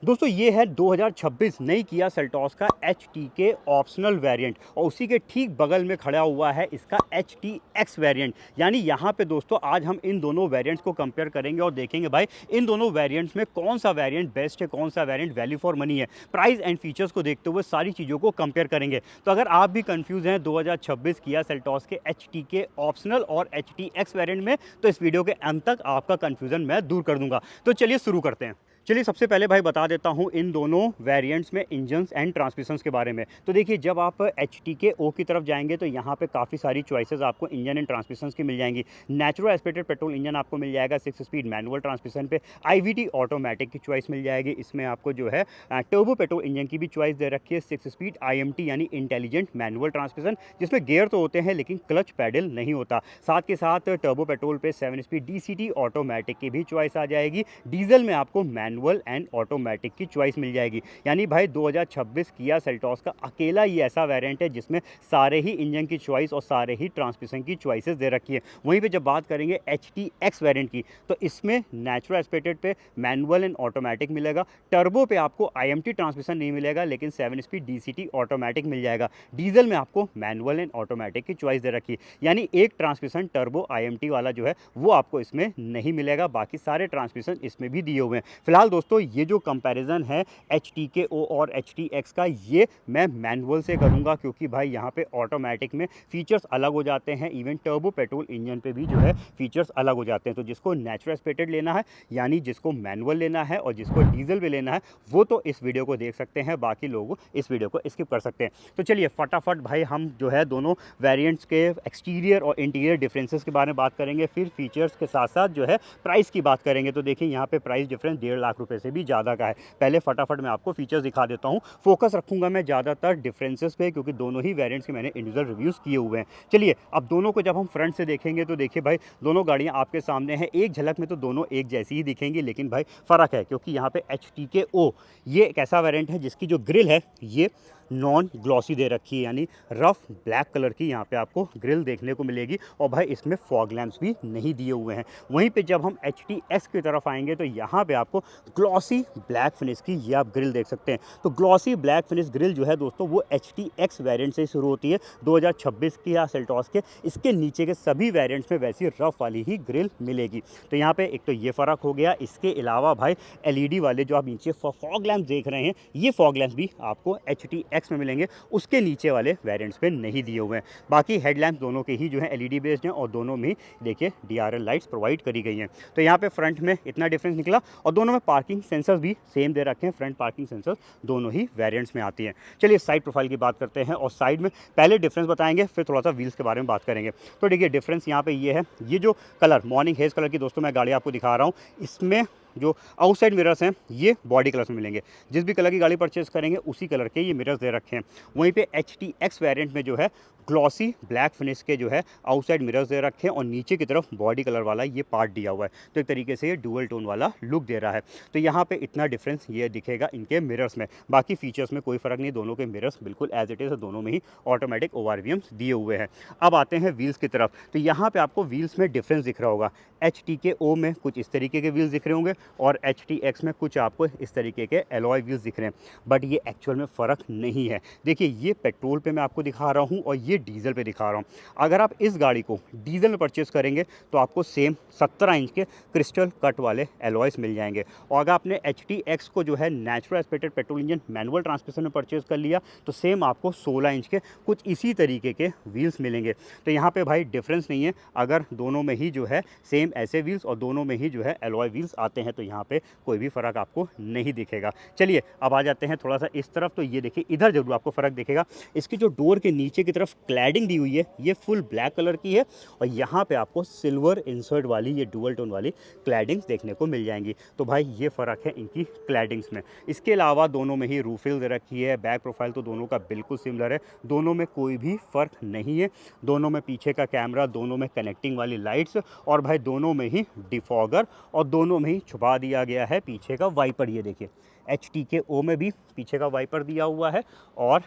दोस्तों ये है 2026 नई किया सेल्टॉस का HT ऑप्शनल वेरिएंट और उसी के ठीक बगल में खड़ा हुआ है इसका HTX वेरिएंट। यानी यहाँ पे दोस्तों आज हम इन दोनों वेरिएंट्स को कंपेयर करेंगे और देखेंगे भाई इन दोनों वेरिएंट्स में कौन सा वेरिएंट बेस्ट है, कौन सा वेरिएंट वैल्यू फॉर मनी है। प्राइस एंड फीचर्स को देखते हुए सारी चीज़ों को कंपेयर करेंगे। तो अगर आप भी कंफ्यूज हैं 2026 किया सेल्टॉस के HT ऑप्शनल और HTX वेरिएंट में, तो इस वीडियो के अंत तक आपका कंफ्यूजन मैं दूर कर दूंगा। तो चलिए शुरू करते हैं। चलिए सबसे पहले भाई बता देता हूँ इन दोनों वेरिएंट्स में इंजन्स एंड ट्रांसमिशंस के बारे में। तो देखिए जब आप HTO की तरफ जाएंगे तो यहाँ पे काफ़ी सारी चॉइसेस आपको इंजन एंड ट्रांसमिशंस की मिल जाएंगी। नेचुरल एस्पिरेटेड पेट्रोल इंजन आपको मिल जाएगा 6 स्पीड मैनुअल ट्रांसमिशन पे। IVT ऑटोमेटिक की चॉइस मिल जाएगी। इसमें आपको जो है टर्बो पेट्रोल इंजन की भी चॉइस दे रखी है 6 स्पीड IMT यानी इंटेलिजेंट मैनुअल ट्रांसमिशन, जिसमें गियर तो होते हैं लेकिन क्लच पैडल नहीं होता। साथ के साथ टर्बो पेट्रोल पे 7 स्पीड DCT ऑटोमेटिक की भी चॉइस आ जाएगी। डीजल में आपको मैनुअल एंड ऑटोमेटिक की चॉइस मिल जाएगी। यानी भाई 2026 किया सेल्टॉस का अकेला ही ऐसा वेरिएंट है जिसमें सारे ही इंजन की चॉइस और सारे ही ट्रांसमिशन की चॉइसेस दे रखी है। वहीं पे जब बात करेंगे HTX वेरिएंट की तो इसमें नेचुरल एस्पिरेटेड पे मैनुअल एंड ऑटोमेटिक मिलेगा। टर्बो पे आपको IMT ट्रांसमिशन नहीं मिलेगा लेकिन 7 स्पीड DCT ऑटोमेटिक मिल जाएगा। डीजल में आपको मैनुअल एंड ऑटोमेटिक की चॉइस दे रखी है। यानी एक ट्रांसमिशन टर्बो IMT वाला जो है वो आपको इसमें नहीं मिलेगा, बाकी सारे ट्रांसमिशन इसमें भी दिए हुए हैं। फिलहाल दोस्तों ये जो कंपैरिजन है HTKO और HTX का, ये मैं मैनुअल से करूंगा क्योंकि भाई यहाँ पे ऑटोमेटिक में फीचर्स अलग हो जाते हैं। इवन टर्बो पेट्रोल इंजन पे भी जो है फीचर्स अलग हो जाते हैं। तो जिसको नेचुरल एस्पिरेटेड लेना है यानी जिसको मैनुअल लेना है और जिसको डीजल पे लेना है वो तो इस वीडियो को देख सकते हैं, बाकी लोग इस वीडियो को स्किप कर सकते हैं। तो चलिए फटाफट भाई हम जो है दोनों वेरिएंट्स के एक्सटीरियर और इंटीरियर डिफरेंसेस के बारे में बात करेंगे, फिर फीचर्स के साथ साथ जो है प्राइस की बात करेंगे। तो देखिए यहाँ पे प्राइस डिफरेंस 1.5 लाख रुपए से भी ज़्यादा का है। पहले फटाफट मैं आपको फीचर्स दिखा देता हूँ। फोकस रखूंगा मैं ज़्यादातर डिफरेंसेस पे क्योंकि दोनों ही वेरिएंट्स के मैंने इंडिविजुअल रिव्यूज़ किए हुए हैं। चलिए अब दोनों को जब हम फ्रंट से देखेंगे तो देखिए भाई दोनों गाड़ियाँ आपके सामने हैं। एक झलक में तो दोनों एक जैसी ही दिखेंगी लेकिन भाई फ़र्क है क्योंकि यहाँ पे HTKO ये एक ऐसा वेरिएंट है जिसकी जो ग्रिल है ये नॉन ग्लॉसी दे रखी है, यानी रफ ब्लैक कलर की यहाँ पे आपको ग्रिल देखने को मिलेगी और भाई इसमें फॉग लैंप्स भी नहीं दिए हुए हैं। वहीं पे जब हम HTX की तरफ आएंगे तो यहाँ पे आपको ग्लॉसी ब्लैक फिनिश की ये आप ग्रिल देख सकते हैं। तो ग्लॉसी ब्लैक फिनिश ग्रिल जो है दोस्तों वो HTX वेरिएंट से शुरू होती है 2026 की या सेल्टॉस के। इसके नीचे के सभी वेरिएंट्स में वैसी रफ वाली ही ग्रिल मिलेगी। तो यहाँ पे एक तो ये फ़र्क हो गया। इसके अलावा भाई LED वाले जो आप नीचे फॉग लैंप देख रहे हैं ये फॉग लैंप भी आपको HTX में मिलेंगे, उसके नीचे वाले वेरिएंट्स पे नहीं दिए हुए हैं। बाकी हेडलैम्प दोनों के ही जो है LED बेस्ड हैं और दोनों में देखिए DRL लाइट्स प्रोवाइड करी गई हैं। तो यहाँ पे फ्रंट में इतना डिफरेंस निकला और दोनों में पार्किंग सेंसर्स भी सेम दे रखे हैं। फ्रंट पार्किंग सेंसर्स दोनों ही वेरिएंट्स में आती हैं। चलिए साइड प्रोफाइल की बात करते हैं और साइड में पहले डिफरेंस बताएंगे फिर थोड़ा सा व्हील्स के बारे में बात करेंगे। तो देखिए डिफरेंस यहाँ पे ये है, ये जो कलर मॉर्निंग हेज कलर की दोस्तों मैं गाड़ी आपको दिखा रहा हूँ, इसमें जो आउटसाइड मिरर्स हैं ये बॉडी कलर्स में मिलेंगे। जिस भी कलर की गाड़ी परचेस करेंगे उसी कलर के ये मिरर्स दे रखे हैं। वहीं पे HTX वेरिएंट में जो है ग्लॉसी ब्लैक फिनिश के जो है आउटसाइड मिरर्स दे रखे हैं और नीचे की तरफ बॉडी कलर वाला ये पार्ट दिया हुआ है। तो एक तरीके से ये डुअल टोन वाला लुक दे रहा है। तो यहाँ पे इतना डिफरेंस ये दिखेगा इनके मिरर्स में। बाकी फीचर्स में कोई फ़र्क नहीं, दोनों के मिरर्स बिल्कुल एज इट इज़, दोनों में ही ऑटोमेटिक ORVMs दिए हुए हैं। अब आते हैं व्हील्स की तरफ। तो यहाँ पे आपको व्हील्स में डिफरेंस दिख रहा होगा। HTKO में कुछ इस तरीके के व्हील्स दिख रहे होंगे और HTX में कुछ आपको इस तरीके के एलॉय व्हील्स दिख रहे हैं, बट ये एक्चुअल में फ़र्क नहीं है। देखिए ये पेट्रोल पे मैं आपको दिखा रहा हूँ और ये डीजल पे दिखा रहा हूँ। अगर आप इस गाड़ी को डीजल में परचेस करेंगे तो आपको सेम 17 इंच के क्रिस्टल कट वाले एलॉयस मिल जाएंगे और अगर आपने HTX को जो है natural aspirated petrol engine manual transmission में परचेस कर लिया तो सेम आपको 16 इंच के कुछ इसी तरीके के व्हील्स मिलेंगे। तो यहाँ पे भाई डिफरेंस नहीं है। अगर दोनों में ही जो है सेम ऐसे व्हील्स और दोनों में ही जो है एलॉय व्हील्स आते हैं तो यहाँ पे कोई भी फ़र्क आपको नहीं दिखेगा। चलिए अब आ जाते हैं थोड़ा सा इस तरफ। तो ये देखिए इधर जरूर आपको फ़र्क दिखेगा। इसकी जो डोर के नीचे की तरफ क्लैडिंग दी हुई है ये फुल ब्लैक कलर की है और यहाँ पे आपको सिल्वर इंसर्ट वाली ये डुअल टोन वाली क्लैडिंग्स देखने को मिल जाएंगी। तो भाई ये फ़र्क है इनकी क्लैडिंग्स में। इसके अलावा दोनों में ही रूफिल दे रखी है। बैक प्रोफाइल तो दोनों का बिल्कुल सिमिलर है, दोनों में कोई भी फ़र्क नहीं है। दोनों में पीछे का कैमरा, दोनों में कनेक्टिंग वाली लाइट्स और भाई दोनों में ही डिफॉगर और दोनों में ही छुपा दिया गया है पीछे का वाइपर। ये देखिए HTKO में भी पीछे का वाइपर दिया हुआ है और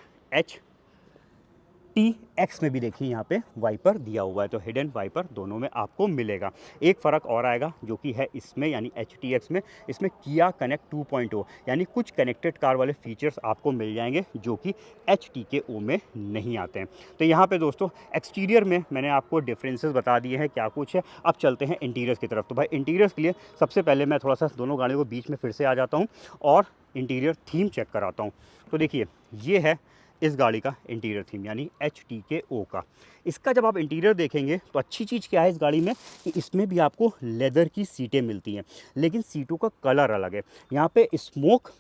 HTX में भी देखिए यहाँ पे वाइपर दिया हुआ है, तो हिडन वाइपर दोनों में आपको मिलेगा। एक फ़र्क और आएगा जो कि है इसमें यानी HTX में, इसमें किया कनेक्ट 2.0 यानी कुछ कनेक्टेड कार वाले फीचर्स आपको मिल जाएंगे जो कि HTKO में नहीं आते हैं। तो यहाँ पे दोस्तों एक्सटीरियर में मैंने आपको डिफरेंसेस बता दिए हैं क्या कुछ है। अब चलते हैं इंटीरियर्स की तरफ। तो भाई इंटीरियर्स के लिए सबसे पहले मैं थोड़ा सा दोनों गाड़ियों को बीच में फिर से आ जाता हूँ और इंटीरियर थीम चेक कराता हूँ। तो देखिए ये है इस गाड़ी का इंटीरियर थीम यानी HTKO का। इसका जब आप इंटीरियर देखेंगे तो अच्छी चीज़ क्या है इस गाड़ी में कि इसमें भी आपको लेदर की सीटें मिलती हैं, लेकिन सीटों का कलर अलग है। यहाँ पे स्मोक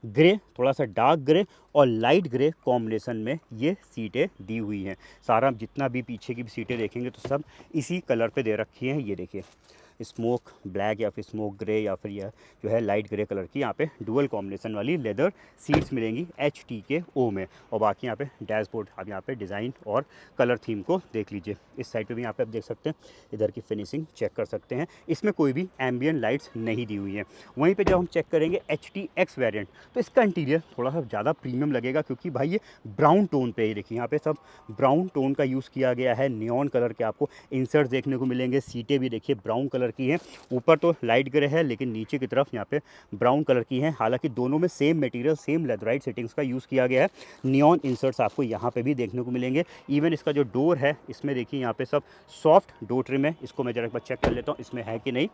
ग्रे, थोड़ा सा डार्क ग्रे और लाइट ग्रे कॉम्बिनेशन में ये सीटें दी हुई हैं। सारा जितना भी पीछे की भी सीटें देखेंगे तो सब इसी कलर पे दे रखी हैं। ये देखिए स्मोक ब्लैक या फिर स्मोक ग्रे या फिर यह जो है लाइट ग्रे कलर की यहाँ पे डुअल कॉम्बिनेशन वाली लेदर सीट्स मिलेंगी HTKO में। और बाकी यहाँ पे डैशबोर्ड, आप यहाँ पे डिज़ाइन और कलर थीम को देख लीजिए। इस साइड पे भी यहाँ पे आप देख सकते हैं, इधर की फिनिशिंग चेक कर सकते हैं। इसमें कोई भी एम्बियन लाइट्स नहीं दी हुई हैं। वहीं पर जब हम चेक करेंगे HTX वेरियंट तो इसका इंटीरियर थोड़ा सा ज़्यादा प्रीमियम लगेगा क्योंकि भाई ये ब्राउन टोन पे ही देखिए यहाँ पे सब ब्राउन टोन का यूज़ किया गया है। नियॉन कलर के आपको इंसर्ट देखने को मिलेंगे। सीटें भी देखिए ब्राउन कलर की है, ऊपर तो लाइट ग्रे है लेकिन नीचे की तरफ यहाँ पे ब्राउन कलर की है। हालांकि दोनों में same material same leatherette settings का यूज़ किया गया है। नियॉन इंसर्ट्स आपको यहाँ पे भी देखने को मिलेंगे। इवन इसका जो डोर है इसमें देखिए यहाँ पे सब सॉफ्ट डोर ट्रिम है। इसको मैं जरा एक बार चेक कर लेता हूँ इसमें है कि नहीं।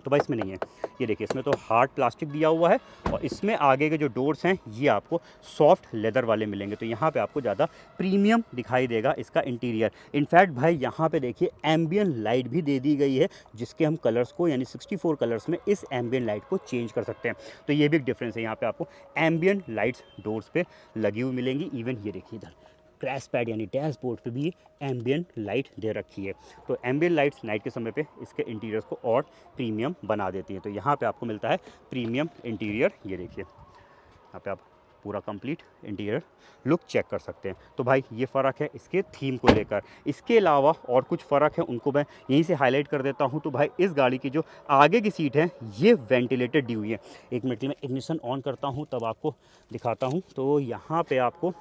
तो भाई इसमें नहीं है, ये देखिए इसमें तो हार्ड प्लास्टिक दिया हुआ है और इसमें आगे के जो डोर्स हैं ये आपको सॉफ्ट लेदर वाले मिलेंगे। तो यहाँ पे आपको ज़्यादा प्रीमियम दिखाई देगा इसका इंटीरियर। इनफैक्ट भाई यहाँ पे देखिए एम्बियन लाइट भी दे दी गई है जिसके हम कलर्स को यानी 64 कलर्स में इस एम्बियन लाइट को चेंज कर सकते हैं। तो ये भी एक डिफरेंस है, यहाँ पे आपको एम्बियन लाइट्स डोर्स पे लगी हुई मिलेंगी। इवन ये देखिए इधर क्रैश पैड यानी डैशबोर्ड पे भी एम्बियन लाइट दे रखी है। तो एम्बियन लाइट्स नाइट के समय पे इसके इंटीरियर्स को और प्रीमियम बना देती हैं। तो यहाँ पे आपको मिलता है प्रीमियम इंटीरियर। ये देखिए यहाँ पे आप पूरा कंप्लीट इंटीरियर लुक चेक कर सकते हैं। तो भाई ये फ़र्क है इसके थीम को लेकर। इसके अलावा और कुछ फ़र्क है उनको मैं यहीं से हाईलाइट कर देता हूँ। तो भाई इस गाड़ी की जो आगे की सीट है ये वेंटिलेटेड दी हुई है। एक मिनट में इग्निशन ऑन करता हूँ तब आपको दिखाता हूँ। तो यहाँ पर आपको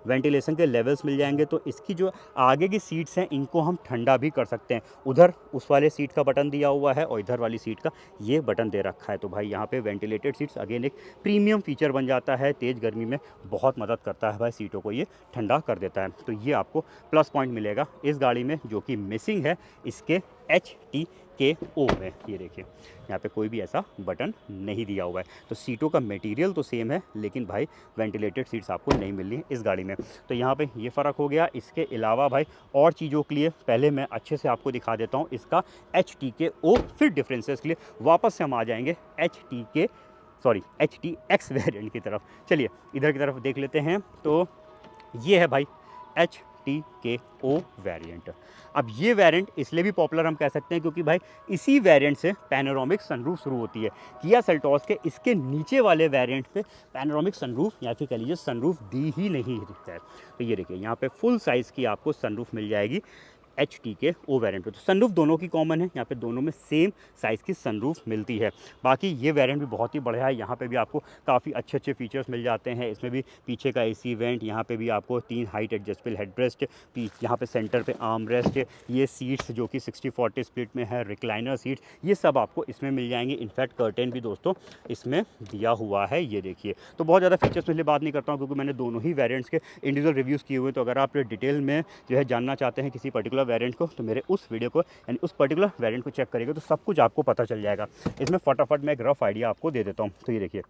वेंटिलेशन के लेवल्स मिल जाएंगे। तो इसकी जो आगे की सीट्स हैं इनको हम ठंडा भी कर सकते हैं। उधर उस वाले सीट का बटन दिया हुआ है और इधर वाली सीट का ये बटन दे रखा है। तो भाई यहाँ पे वेंटिलेटेड सीट्स अगेन एक प्रीमियम फीचर बन जाता है। तेज़ गर्मी में बहुत मदद करता है भाई, सीटों को ये ठंडा कर देता है। तो ये आपको प्लस पॉइंट मिलेगा इस गाड़ी में जो कि मिसिंग है इसके HTKO में। ये देखिए यहाँ पे कोई भी ऐसा बटन नहीं दिया हुआ है। तो सीटों का मटेरियल तो सेम है लेकिन भाई वेंटिलेटेड सीट्स आपको नहीं मिल रही है इस गाड़ी में। तो यहाँ पे ये फ़र्क हो गया। इसके अलावा भाई और चीज़ों के लिए पहले मैं अच्छे से आपको दिखा देता हूँ इसका HTKO, फिर डिफरेंसेस के लिए वापस से हम आ जाएंगे HTX वेरिएंट की तरफ। चलिए इधर की तरफ देख लेते हैं। तो ये है भाई HTKO वेरिएंट। अब ये वेरिएंट इसलिए भी पॉपुलर हम कह सकते हैं क्योंकि भाई इसी वेरिएंट से पैनोरामिक सनरूफ शुरू होती है। किया सेल्टॉस के इसके नीचे वाले वेरिएंट पे पैनोरामिक सनरूफ या फिर कह लीजिए सनरूफ दी ही नहीं दिखता है। तो ये देखिए यहाँ पे फुल साइज़ की आपको सनरूफ मिल जाएगी HTKO वेरिएंट पे। तो सनरूफ दोनों की कॉमन है, यहाँ पे दोनों में सेम साइज़ की सनरूफ मिलती है। बाकी ये वेरिएंट भी बहुत ही बढ़िया है। यहाँ पे भी आपको काफ़ी अच्छे अच्छे फीचर्स मिल जाते हैं। इसमें भी पीछे का AC वेंट, यहाँ पे भी आपको 3 हाइट एडजस्टेबल हेडरेस्ट, यहाँ पे सेंटर पे आर्म रेस्ट, ये सीट्स जो कि 60-40 स्प्लिट में है, रिक्लाइनर सीट्स, ये सब आपको इसमें मिल जाएंगे। इनफैक्ट कर्टेन भी दोस्तों इसमें दिया हुआ है। ये देखिए तो बहुत ज़्यादा फीचर्स में बात नहीं करता हूँ क्योंकि मैंने दोनों ही वेरिएंट्स के इंडिविजुअल रिव्यूज़ किए हुए हैं। तो अगर आप डिटेल में जो है जानना चाहते हैं किसी पर्टिकुलर वेरिएंट को तो मेरे उस वीडियो को यानी उस पर्टिकुलर वेरिएंट को चेक करेंगे तो सब कुछ आपको पता चल जाएगा। इसमें फटाफट मैं एक रफ आइडिया आपको दे देता हूँ। तो ये देखिए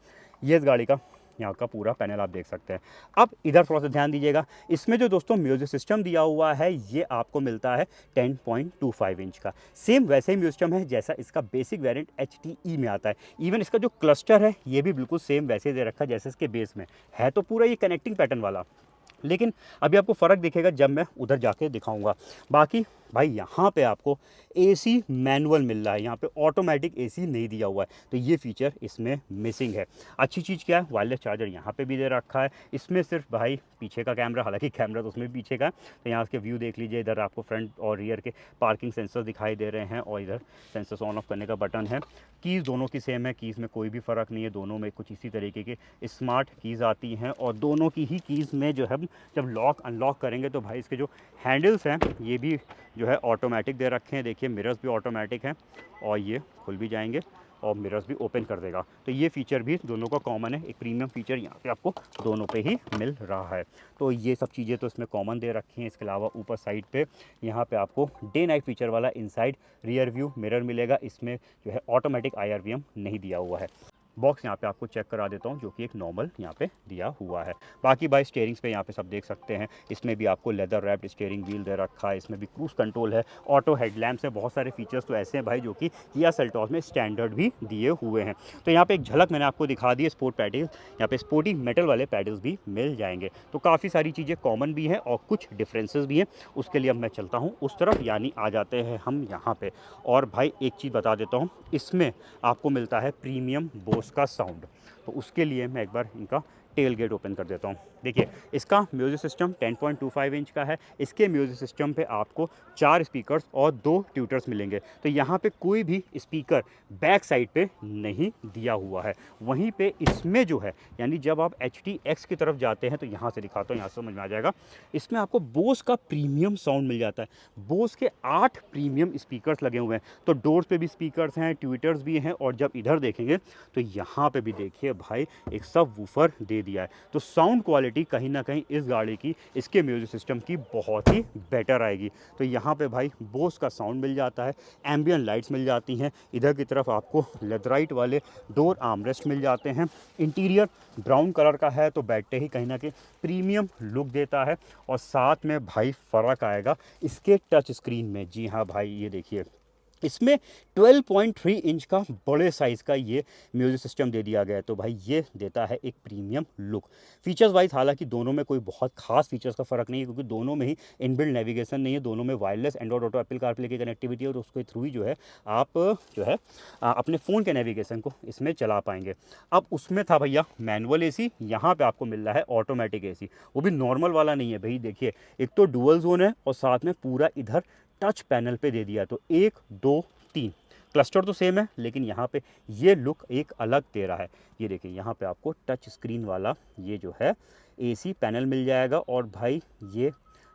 ये इस गाड़ी का यहाँ का पूरा पैनल आप देख सकते हैं। अब इधर थोड़ा सा ध्यान दीजिएगा, इसमें जो दोस्तों म्यूजिक सिस्टम दिया हुआ है ये आपको मिलता है 10.25 इंच का। सेम वैसे ही म्यूजिक सिस्टम है जैसा इसका बेसिक वेरिएंट HTE में आता है। इवन इसका जो क्लस्टर है ये भी बिल्कुल सेम वैसे दे रखा है जैसे इसके बेस में है। तो पूरा ये कनेक्टिंग पैटर्न वाला, लेकिन अभी आपको फ़र्क दिखेगा जब मैं उधर जाके दिखाऊंगा। बाकी भाई यहाँ पे आपको AC मैनुअल मिल रहा है, यहाँ पे ऑटोमेटिक AC नहीं दिया हुआ है। तो ये फीचर इसमें मिसिंग है। अच्छी चीज़ क्या है, वायरलेस चार्जर यहाँ पे भी दे रखा है। इसमें सिर्फ भाई पीछे का कैमरा, हालांकि कैमरा तो उसमें भी पीछे का है। तो यहाँ के व्यू देख लीजिए, इधर आपको फ्रंट और रियर के पार्किंग सेंसर दिखाई दे रहे हैं और इधर सेंसर्स ऑन ऑफ करने का बटन है। कीज़ दोनों की सेम है, कीज़ में कोई भी फ़र्क नहीं है। दोनों में कुछ इसी तरीके के स्मार्ट कीज़ आती हैं और दोनों की ही कीज़ में जो है जब लॉक अनलॉक करेंगे तो भाई इसके जो हैंडल्स हैं ये भी जो है ऑटोमेटिक दे रखे हैं। देखिए मिरर्स भी ऑटोमेटिक हैं और ये खुल भी जाएंगे और मिरर्स भी ओपन कर देगा। तो ये फीचर भी दोनों का कॉमन है, एक प्रीमियम फीचर यहाँ पे आपको दोनों पे ही मिल रहा है। तो ये सब चीज़ें तो इसमें कॉमन दे रखी हैं। इसके अलावा ऊपर साइड पे यहाँ पे आपको डे नाइट फीचर वाला इनसाइड रियर व्यू मिरर मिलेगा। इसमें जो है ऑटोमेटिक IRVM नहीं दिया हुआ है। बॉक्स यहाँ पे आपको चेक करा देता हूँ जो कि एक नॉर्मल यहाँ पे दिया हुआ है। बाकी बाई स्टीयरिंग्स पे यहाँ पे सब देख सकते हैं, इसमें भी आपको लेदर रैप्ड स्टीयरिंग व्हील दे रखा है। इसमें भी क्रूज कंट्रोल है, ऑटो हेडलैम्प्स है, बहुत सारे फीचर्स तो ऐसे हैं भाई जो कि किया सेल्टॉस में स्टैंडर्ड भी दिए हुए हैं। तो यहाँ पे एक झलक मैंने आपको दिखा दी है स्पोर्ट पैडल्स, यहाँ पे स्पोर्टी मेटल वाले पैडल्स भी मिल जाएंगे। तो काफ़ी सारी चीज़ें कॉमन भी हैं और कुछ डिफरेंसेस भी हैं। उसके लिए अब मैं चलता हूँ उस तरफ, यानी आ जाते हैं हम यहाँ पे। और भाई एक चीज़ बता देता हूँ, इसमें आपको मिलता है प्रीमियम बोस का साउंड। तो उसके लिए मैं एक बार इनका टेल गेट ओपन कर देता हूँ। देखिए इसका म्यूज़िक सिस्टम 10.25 इंच का है। इसके म्यूज़िक सिस्टम पे आपको 4 स्पीकर्स और 2 ट्यूटर्स मिलेंगे। तो यहाँ पे कोई भी स्पीकर बैक साइड पे नहीं दिया हुआ है। वहीं पे इसमें जो है, यानी जब आप HTX की तरफ जाते हैं तो यहाँ से दिखाता हूँ, यहाँ से समझ में आ जाएगा। इसमें आपको बोस का प्रीमियम साउंड मिल जाता है। बोस के 8 प्रीमियम स्पीकर्स लगे हुए हैं। तो डोर्स पे भी स्पीकर्स हैं, ट्विटर्स भी हैं, और जब इधर देखेंगे तो यहाँ पे भी देखिए भाई एक सब वूफर दे दिया है। तो साउंड क्वालिटी कहीं ना कहीं इस गाड़ी की, इसके म्यूजिक सिस्टम की बहुत ही बेटर आएगी। तो यहाँ पे भाई बोस का साउंड मिल जाता है, एम्बियन लाइट्स मिल जाती हैं। इधर की तरफ आपको लेदराइट वाले डोर आर्मरेस्ट मिल जाते हैं। इंटीरियर ब्राउन कलर का है तो बैठते ही कहीं ना कहीं प्रीमियम लुक देता है। और साथ में भाई फ़र्क आएगा इसके टच स्क्रीन में। जी हाँ भाई, ये देखिए इसमें 12.3 इंच का बड़े साइज़ का ये म्यूज़िक सिस्टम दे दिया गया है। तो भाई ये देता है एक प्रीमियम लुक। फीचर्स वाइज हालांकि दोनों में कोई बहुत खास फीचर्स का फ़र्क नहीं है, क्योंकि दोनों में ही इनबिल्ट नेविगेशन नहीं है। दोनों में wireless Android auto Apple CarPlay की कनेक्टिविटी है, और उसके थ्रू ही जो है आप जो है अपने फ़ोन के नेविगेशन को इसमें चला पाएंगे। अब उसमें था भैया मैनुअल AC, यहाँ पर आपको मिल रहा है ऑटोमेटिक AC। वो भी नॉर्मल वाला नहीं है भाई। देखिए एक तो डुअल जोन है और साथ में पूरा इधर टच पैनल पे दे दिया। तो 1 2 3 क्लस्टर तो सेम है, लेकिन यहाँ पे ये लुक एक अलग दे रहा है। ये देखिए यहाँ पे आपको टच स्क्रीन वाला ये जो है AC पैनल मिल जाएगा। और भाई ये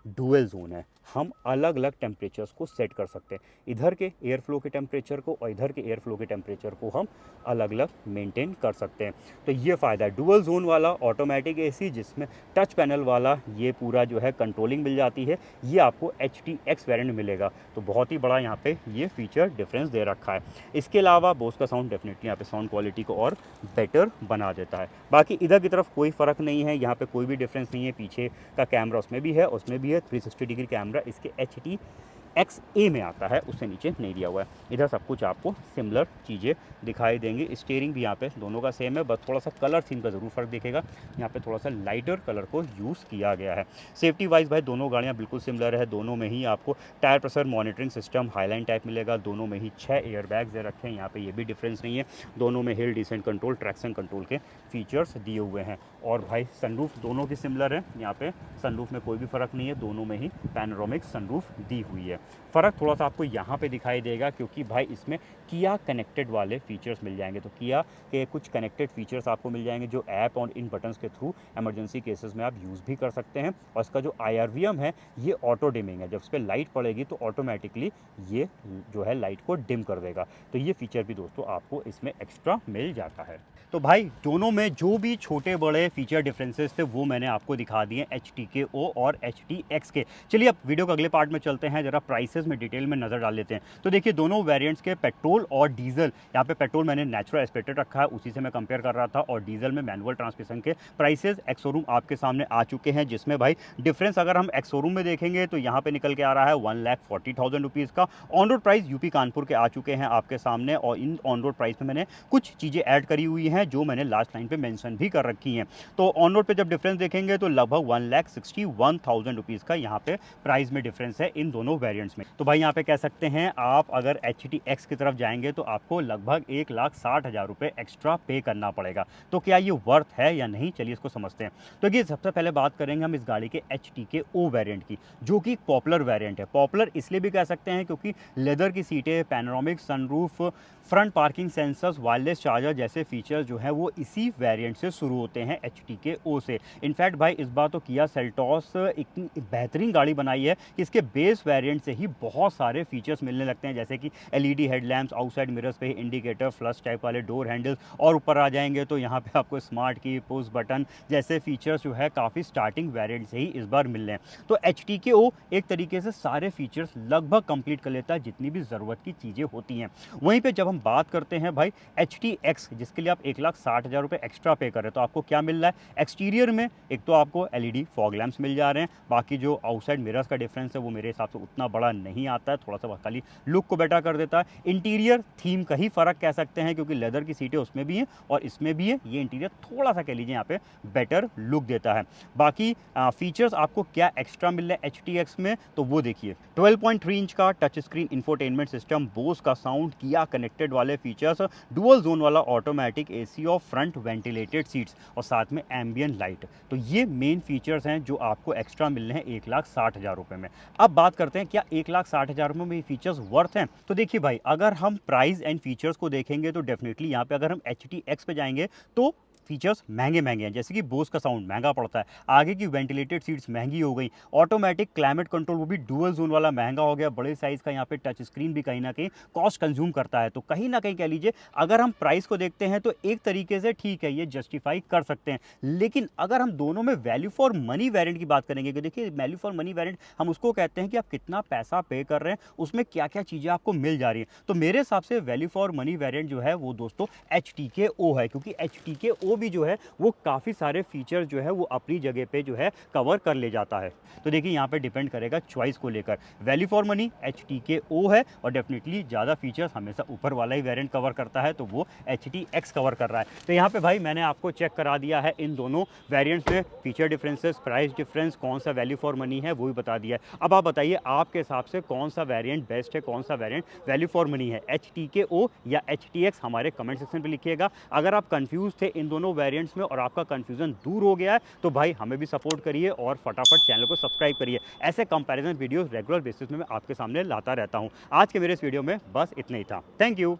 डुअल जोन है, हम अलग अलग टेम्परेचर्स को सेट कर सकते हैं। इधर के एयर फ्लो के टेम्परेचर को और इधर के एयर फ्लो के टेम्परेचर को हम अलग अलग मेंटेन कर सकते हैं। तो ये फ़ायदा है डुअल जोन वाला ऑटोमेटिक AC, जिसमें टच पैनल वाला ये पूरा जो है कंट्रोलिंग मिल जाती है। ये आपको HTX वेरिएंट मिलेगा। तो बहुत ही बड़ा यहाँ पे ये फीचर डिफरेंस दे रखा है। इसके अलावा बोस का साउंड डेफिनेटली यहाँ पे साउंड क्वालिटी को और बेटर बना देता है। बाकी इधर की तरफ कोई फ़र्क नहीं है, यहाँ पे कोई भी डिफरेंस नहीं है। पीछे का कैमरा उसमें भी है, उसमें भी है 360 डिग्री कैमरा। इसके HTXA में आता है, उससे नीचे नहीं दिया हुआ है। इधर सब कुछ आपको सिमिलर चीज़ें दिखाई देंगी। स्टीयरिंग भी यहाँ पे दोनों का सेम है, बस थोड़ा सा कलर थीम का ज़रूर फ़र्क दिखेगा। यहाँ पे थोड़ा सा लाइटर कलर को यूज़ किया गया है। सेफ्टी वाइज भाई दोनों गाड़ियाँ बिल्कुल सिमिलर है। दोनों में ही आपको tyre pressure monitoring system highline type मिलेगा। दोनों में ही 6 एयर बैग्स दे रखे हैं। यहाँ पे ये भी डिफरेंस नहीं है। दोनों में hill descent control, traction control के फीचर्स दिए हुए हैं। और भाई सनरूफ दोनों की सिमिलर है। यहाँ पे सनरूफ में कोई भी फ़र्क नहीं है, दोनों में ही पैनोरामिक सनरूफ दी हुई है। फ़र्क थोड़ा सा आपको यहाँ पे दिखाई देगा, क्योंकि भाई इसमें किया कनेक्टेड वाले फीचर्स मिल जाएंगे। तो किया के कुछ कनेक्टेड फीचर्स आपको मिल जाएंगे, जो ऐप और इन बटन्स के थ्रू एमरजेंसी केसेस में आप यूज़ भी कर सकते हैं। और इसका जो IRVM है ये ऑटो डिमिंग है। जब इस पर लाइट पड़ेगी तो ऑटोमेटिकली ये जो है लाइट को डिम कर देगा। तो ये फीचर भी दोस्तों आपको इसमें एक्स्ट्रा मिल जाता है। तो भाई दोनों में जो भी छोटे बड़े फीचर डिफरेंसेस थे वो मैंने आपको दिखा दिए HTKO और HTX के। चलिए अब वीडियो के अगले पार्ट में चलते हैं, ज़रा प्राइसेस में डिटेल में नज़र डाल लेते हैं। तो देखिए दोनों वेरिएंट्स के पेट्रोल और डीजल, यहाँ पे पेट्रोल मैंने नेचुरल एस्पेक्टेड रखा है, उसी से मैं कंपेयर कर रहा था, और डीजल में मैनुअल ट्रांसमिशन के प्राइसेस एक्स शोरूम आपके सामने आ चुके हैं। जिसमें भाई डिफरेंस अगर हम एक्स शोरूम में देखेंगे तो यहाँ पे निकल के आ रहा है 1,40,000 रुपीज़ का। On road price UP Kanpur के आ चुके हैं आपके सामने, और इन ऑन रोड प्राइस में मैंने कुछ चीज़ें ऐड करी हुई हैं जो मैंने लास्ट लाइन पे मेंशन भी कर रखी हैं। तो ऑन रोड पे जब डिफरेंस देखेंगे तो लगभग 1,61,000 रुपीज़ का यहाँ पे प्राइस में डिफरेंस है इन दोनों वेरिएंट वेरिएंट्स में। तो भाई यहाँ पे कह सकते हैं आप अगर HTX की तरफ जाएंगे तो आपको लगभग 1,60,000 रुपये एक्स्ट्रा पे करना पड़ेगा। तो क्या ये वर्थ है या नहीं, चलिए इसको समझते हैं। तो ये सबसे पहले बात करेंगे हम इस गाड़ी के HTK O वेरिएंट की, जो कि पॉपुलर वेरिएंट है। पॉपुलर इसलिए भी कह सकते हैं क्योंकि लेदर की सीटें, panoramic sunroof, front parking sensors, wireless charger जैसे फीचर्स जो है वो इसी वेरिएंट से शुरू होते हैं, HTK O से। इनफैक्ट भाई इस बार तो किया सेल्टॉस इतनी बेहतरीन गाड़ी बनाई है कि इसके बेस वेरिएंट से ही बहुत सारे फीचर्स मिलने लगते हैं, जैसे कि LED हेडलैम्प्स, आउटसाइड मिरर्स पे इंडिकेटर, फ्लश टाइप वाले डोर हैंडल्स, और ऊपर आ जाएंगे तो यहाँ पे आपको स्मार्ट की, पुश बटन जैसे फीचर्स जो है काफ़ी स्टार्टिंग वेरिएंट से ही इस बार मिल रहे हैं। तो HTK O एक तरीके से सारे फीचर्स लगभग कंप्लीट कर लेता है जितनी भी ज़रूरत की चीज़ें होती हैं। वहीं पे जब हम बात करते हैं भाई HTX, जिसके लिए आप 1,60,000 रुपये एक्स्ट्रा पे कर रहे हैं, तो आपको क्या मिल रहा है एक्सटीरियर में? एक तो आपको LED फॉग लैंप्स मिल जा रहे हैं, बाकी जो आउटसाइड मिरर्स का डिफरेंस है वो मेरे हिसाब से उतना बड़ा नहीं आता है, थोड़ा सा खाली लुक को बेटर कर देता है। इंटीरियर थीम का ही फ़र्क कह सकते हैं क्योंकि लेदर की सीटें उसमें भी हैं और इसमें भी है, ये इंटीरियर थोड़ा सा कह लीजिए यहाँ पे बेटर लुक देता है। बाकी फीचर्स आपको क्या एक्स्ट्रा मिल रहा है HTX में, तो वो देखिए 12.3 इंच का touch screen infotainment system, Bose का साउंड, किया कनेक्टेड वाले फीचर्स, डुअल जोन वाला ऑटोमेटिक AC और फ्रंट वेंटिलेटेड सीट्स, और साथ में एम्बियंट लाइट। तो ये मेन फीचर्स हैं जो आपको एक्स्ट्रा मिल रहे हैं 1,60,000 रुपये में। अब बात करते हैं क्या 1,60,000 रुपये में ये फीचर्स वर्थ हैं। तो देखिए भाई, अगर हम प्राइस एंड फीचर्स को देखेंगे तो डेफिनेटली यहाँ पे अगर हम HTX पे जाएंगे तो फीचर्स महंगे हैं, जैसे कि बोस का साउंड महंगा पड़ता है, आगे की वेंटिलेटेड सीट्स महंगी हो गई, ऑटोमेटिक क्लाइमेट कंट्रोल वो भी डुअल जोन वाला महंगा हो गया, बड़े साइज़ का यहाँ पे टच स्क्रीन भी कहीं ना कहीं कॉस्ट कंज्यूम करता है। तो कहीं ना कहीं कह लीजिए अगर हम प्राइस को देखते हैं तो एक तरीके से ठीक है, ये जस्टिफाई कर सकते हैं। लेकिन अगर हम दोनों में वैल्यू फॉर मनी वेरिएंट की बात करेंगे कि देखिए वैल्यू फॉर मनी वेरिएंट हम उसको कहते हैं कि आप कितना पैसा पे कर रहे हैं, उसमें क्या क्या चीज़ें आपको मिल जा रही हैं। तो मेरे हिसाब से वैल्यू फॉर मनी वेरिएंट जो है वो दोस्तों HTK O है, क्योंकि HTK O भी जो है वो काफ़ी सारे फीचर्स जो है वो अपनी जगह पे जो है कवर कर ले जाता है। तो देखिए यहाँ पे डिपेंड करेगा चॉइस को लेकर। Value for money HTK O है और डेफिनेटली ज़्यादा फीचर्स हमेशा ऊपर वाला ही वेरिएंट कवर करता है, तो वो HTX कवर कर रहा है। तो यहाँ पे भाई मैंने आपको चेक करा दिया है इन दोनों वेरिएंट्स में फीचर डिफरेंसेस, प्राइस डिफरेंस, कौन सा वैल्यू फॉर मनी है वो भी बता दिया है। अब आप बताइए आपके हिसाब से कौन सा वेरिएंट बेस्ट है, कौन सा वेरिएंट वैल्यू फॉर मनी है, HTK O या HTX? हमारे कमेंट सेक्शन पे लिखिएगा। अगर आप कंफ्यूज थे इन दोनों वेरिएंट्स में और आपका कंफ्यूजन दूर हो गया है तो भाई हमें भी सपोर्ट करिए और फटाफट चैनल को सब्सक्राइब करिए। ऐसे कंपैरिजन वीडियोस रेगुलर बेसिस में मैं आपके सामने लाता रहता हूं। आज के मेरे इस वीडियो में बस इतना ही था। Thank you.